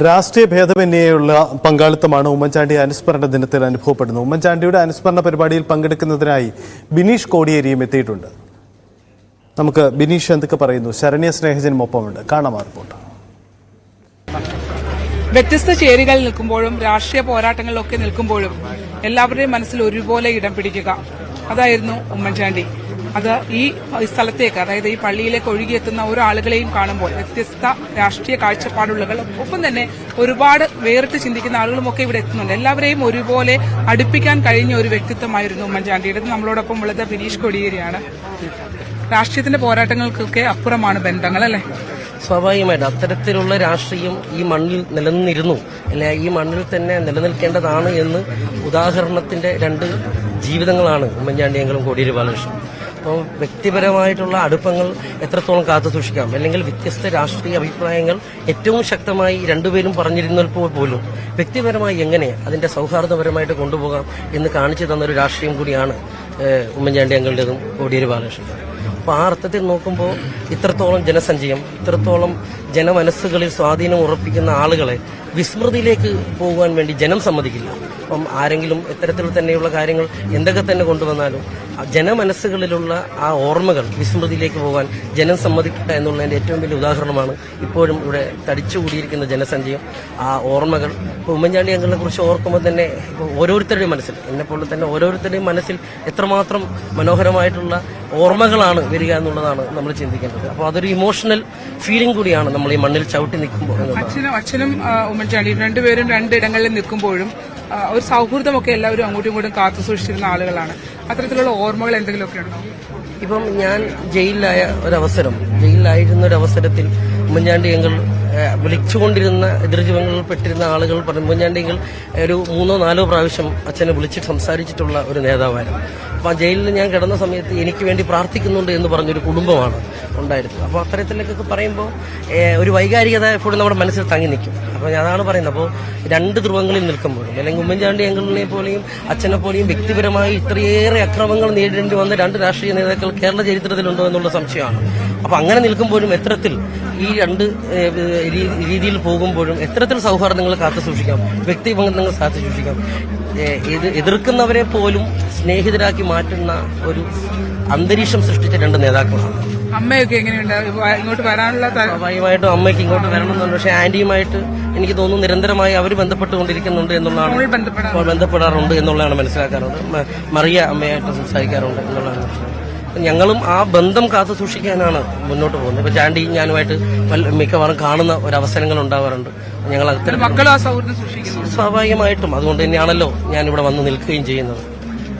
രാഷ്ട്രീയ ഭേദമന്യേയുള്ള പങ്കാളിത്തമാണ് ഉമ്മൻചാണ്ടി അനുസ്മരണ ദിനത്തിൽ അനുഭവപ്പെടുന്നത്. ഉമ്മൻചാണ്ടിയുടെ അനുസ്മരണ പരിപാടിയിൽ പങ്കെടുക്കുന്നതിനായി ബിനീഷ് കോടിയേരിയും എത്തിയിട്ടുണ്ട്. നമുക്ക് ബിനീഷ് എന്തൊക്കെ പറയുന്നു? ശരണ്യ സ്നേഹജനും ഒപ്പമുണ്ട്. കാണാം ആ റിപ്പോർട്ട്. വ്യത്യസ്ത ചേരികളിൽ നിൽക്കുമ്പോഴും രാഷ്ട്രീയ പോരാട്ടങ്ങളിലൊക്കെ നിൽക്കുമ്പോഴും എല്ലാവരുടെയും മനസ്സിൽ ഒരുപോലെ ഇടം പിടിക്കുക, അതായിരുന്നു ഉമ്മൻചാണ്ടി. അത് ഈ സ്ഥലത്തേക്ക്, അതായത് ഈ പള്ളിയിലേക്ക് ഒഴുകിയെത്തുന്ന ഓരോ ആളുകളെയും കാണുമ്പോൾ വ്യത്യസ്ത രാഷ്ട്രീയ കാഴ്ചപ്പാടുള്ളവരും ഒപ്പം തന്നെ ഒരുപാട് വേറിട്ട് ചിന്തിക്കുന്ന ആളുകളുമൊക്കെ ഇവിടെ എത്തുന്നുണ്ട്. എല്ലാവരെയും ഒരുപോലെ അടുപ്പിക്കാൻ കഴിഞ്ഞ ഒരു വ്യക്തിത്വമായിരുന്നു ഉമ്മൻചാണ്ടിയുടെ. നമ്മളോടൊപ്പം ഉള്ളത് ബിനീഷ് കോടിയേരിയാണ്. രാഷ്ട്രീയത്തിന്റെ പോരാട്ടങ്ങൾക്കൊക്കെ അപ്പുറമാണ് ബന്ധങ്ങൾ, അല്ലേ? സ്വാഭാവികമായിട്ട് അത്തരത്തിലുള്ള രാഷ്ട്രീയം ഈ മണ്ണിൽ നിലനിന്നിരുന്നു, അല്ലെ ഈ മണ്ണിൽ തന്നെ നിലനിൽക്കേണ്ടതാണ് എന്ന് ഉദാഹരണത്തിന്റെ രണ്ട് ജീവിതങ്ങളാണ് ഉമ്മൻചാണ്ടിയെങ്കിലും കോടിയേരി ബാലകൃഷ്ണൻ. അപ്പോൾ വ്യക്തിപരമായിട്ടുള്ള അടുപ്പങ്ങൾ എത്രത്തോളം കാത്തു സൂക്ഷിക്കാം, അല്ലെങ്കിൽ വ്യത്യസ്ത രാഷ്ട്രീയ അഭിപ്രായങ്ങൾ ഏറ്റവും ശക്തമായി രണ്ടുപേരും പറഞ്ഞിരുന്നപ്പോൾ പോലും വ്യക്തിപരമായി എങ്ങനെ അതിന്റെ സൗഹാർദ്ദപരമായിട്ട് കൊണ്ടുപോകാം എന്ന് കാണിച്ചു തന്നൊരു രാഷ്ട്രീയം കൂടിയാണ് ഉമ്മൻചാണ്ടി അങ്കിളുടേതും കോടിയേരി ബാലകൃഷ്ണൻ. അപ്പോൾ ആ അർത്ഥത്തിൽ നോക്കുമ്പോൾ ഇത്രത്തോളം ജനസഞ്ചയം, ഇത്രത്തോളം ജനമനസ്സുകളിൽ സ്വാധീനം ഉറപ്പിക്കുന്ന ആളുകളെ വിസ്മൃതിയിലേക്ക് പോകുവാൻ വേണ്ടി ജനം സമ്മതിക്കില്ല. അപ്പം ആരെങ്കിലും ഇത്തരത്തിൽ തന്നെയുള്ള കാര്യങ്ങൾ എന്തൊക്കെ തന്നെ കൊണ്ടുവന്നാലും ജനമനസ്സുകളിലുള്ള ആ ഓർമ്മകൾ വിസ്മൃതിയിലേക്ക് പോകാൻ ജനം സമ്മതിക്കുക എന്നുള്ളതിന്റെ ഏറ്റവും വലിയ ഉദാഹരണമാണ് ഇപ്പോഴും ഇവിടെ തടിച്ചുകൂടിയിരിക്കുന്ന ജനസഞ്ചയം, ആ ഓർമ്മകൾ. ഉമ്മൻചാണ്ടി അങ്കിളിനെ കുറിച്ച് ഓർക്കുമ്പോൾ തന്നെ ഓരോരുത്തരുടെയും മനസ്സിൽ, എന്നെപ്പോലെ തന്നെ ഓരോരുത്തരുടെയും മനസ്സിൽ എത്രമാത്രം മനോഹരമായിട്ടുള്ള ഓർമ്മകളാണ് വരിക എന്നുള്ളതാണ് നമ്മൾ ചിന്തിക്കേണ്ടത്. അപ്പോൾ അതൊരു ഇമോഷണൽ ഫീലിംഗ് കൂടിയാണ് നമ്മൾ ഈ മണ്ണിൽ ചവിട്ടി നിൽക്കുമ്പോൾ. അച്ഛനും ഉമ്മൻചാണ്ടിയും രണ്ടുപേരും രണ്ടിടങ്ങളിൽ നിൽക്കുമ്പോഴും ഒരു സൗഹൃദമൊക്കെ എല്ലാവരും അങ്ങോട്ടും ഇങ്ങോട്ടും കാത്തു സൂക്ഷിച്ചിരുന്ന ആളുകളാണ്. അത്തരത്തിലുള്ള ഓർമ്മകൾ എന്തെങ്കിലുമൊക്കെ ഉണ്ടോ? ഇപ്പം ഞാൻ ജയിലിലായിരുന്ന ഒരു അവസരത്തിൽ ഉമ്മൻചാണ്ടി അങ്കിൾ വിളിച്ചുകൊണ്ടിരുന്ന എതിർജീവങ്ങളിൽ പെട്ടിരുന്ന ആളുകൾ പറഞ്ഞു, ഉമ്മൻചാണ്ടി അങ്കിൾ ഒരു 3-4 പ്രാവശ്യം അച്ഛനെ വിളിച്ചിട്ട് സംസാരിച്ചിട്ടുള്ള ഒരു നേതാവായിരുന്നു. അപ്പോൾ ആ ജയിലിൽ ഞാൻ കിടന്ന സമയത്ത് എനിക്ക് വേണ്ടി പ്രാർത്ഥിക്കുന്നുണ്ട് എന്ന് പറഞ്ഞൊരു കുടുംബമാണ് ഉണ്ടായിരുന്നത്. അപ്പോൾ അത്തരത്തിലേക്കൊക്കെ പറയുമ്പോൾ ഒരു വൈകാരികത എപ്പോഴും നമ്മുടെ മനസ്സിൽ തങ്ങി നിൽക്കും. അപ്പോൾ അതാണ് പറയുന്നത്. അപ്പോൾ രണ്ട് ധ്രുവങ്ങളിൽ നിൽക്കുമ്പോഴും, അല്ലെങ്കിൽ ഉമ്മൻചാണ്ടി അങ്കിളിനെ പോലെയും അച്ഛനെ പോലെയും വ്യക്തിപരമായി ഇത്രയേറെ അക്രമങ്ങൾ നേരിടേണ്ടി വന്ന രണ്ട് രാഷ്ട്രീയ നേതാക്കൾ കേരള ചരിത്രത്തിലുണ്ടോ എന്നുള്ള സംശയമാണ്. അപ്പൊ അങ്ങനെ നിൽക്കുമ്പോഴും എത്തരത്തിൽ ഈ രണ്ട് രീതിയിൽ പോകുമ്പോഴും എത്തരത്തിൽ സൗഹാർദ്ദങ്ങൾ കാത്തു സൂക്ഷിക്കാം, വ്യക്തിബന്ധങ്ങൾ കാത്തു സൂക്ഷിക്കാം, എതിർക്കുന്നവരെ പോലും സ്നേഹിതരാക്കി മാറ്റുന്ന ഒരു അന്തരീക്ഷം സൃഷ്ടിച്ച രണ്ട് നേതാക്കളാണ്. അമ്മയൊക്കെ എങ്ങനെയുണ്ട് ഇങ്ങോട്ട് വരാനുള്ള? സ്വാഭാവികമായിട്ടും അമ്മയ്ക്ക് ഇങ്ങോട്ട് വരണമെന്നുണ്ട്. പക്ഷെ ആന്റിയുമായിട്ട് എനിക്ക് തോന്നുന്നു നിരന്തരമായി അവർ ബന്ധപ്പെട്ടുകൊണ്ടിരിക്കുന്നുണ്ട് എന്നുള്ളതാണ്, ബന്ധപ്പെടാറുണ്ട് എന്നുള്ളതാണ് മനസ്സിലാക്കാറുണ്ട്. മറിയ അമ്മയായിട്ട് സംസാരിക്കാറുണ്ട് എന്നുള്ളതാണ് മനസ്സിലാക്കുന്നത്. ഞങ്ങളും ആ ബന്ധം കാത്തു സൂക്ഷിക്കാനാണ് മുന്നോട്ട് പോകുന്നത്. ഇപ്പൊ ചാണ്ടി ഞാനുമായിട്ട് മിക്കവാറും കാണുന്ന ഒരവസരങ്ങൾ ഉണ്ടാവാറുണ്ട്. ഞങ്ങൾ സ്വാഭാവികമായിട്ടും അതുകൊണ്ട് തന്നെയാണല്ലോ ഞാനിവിടെ വന്ന് നിൽക്കുകയും ചെയ്യുന്നത്.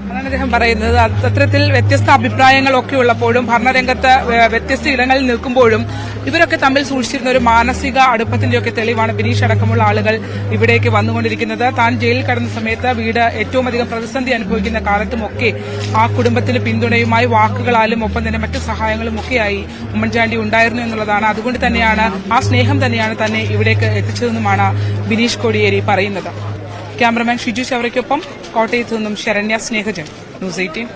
അതാണ് അദ്ദേഹം പറയുന്നത്. അത്തരത്തിൽ വ്യത്യസ്ത അഭിപ്രായങ്ങളൊക്കെ ഉള്ളപ്പോഴും ഭരണരംഗത്ത് വ്യത്യസ്ത ഇടങ്ങളിൽ നിൽക്കുമ്പോഴും ഇവരൊക്കെ തമ്മിൽ സൂക്ഷിച്ചിരുന്ന ഒരു മാനസിക അടുപ്പത്തിന്റെയൊക്കെ തെളിവാണ് ബിനീഷ് അടക്കമുള്ള ആളുകൾ ഇവിടേക്ക് വന്നുകൊണ്ടിരിക്കുന്നത്. താൻ ജയിലിൽ കടന്ന സമയത്ത് വീട് ഏറ്റവും അധികം പ്രതിസന്ധി അനുഭവിക്കുന്ന കാലത്തുമൊക്കെ ആ കുടുംബത്തിന് പിന്തുണയുമായി വാക്കുകളാലും ഒപ്പം തന്നെ മറ്റു സഹായങ്ങളും ഒക്കെയായി ഉമ്മൻചാണ്ടി ഉണ്ടായിരുന്നു എന്നുള്ളതാണ്. അതുകൊണ്ട് തന്നെയാണ് ആ സ്നേഹം തന്നെയാണ് തന്നെ ഇവിടേക്ക് എത്തിച്ചതെന്നുമാണ് ബിനീഷ് കോടിയേരി പറയുന്നത്. ക്യാമറമാൻ ഷിജു ചവറയ്ക്കൊപ്പം കോട്ടയത്തു നിന്നും ശരണ്യ സ്നേഹജൻ, ന്യൂസ് 18.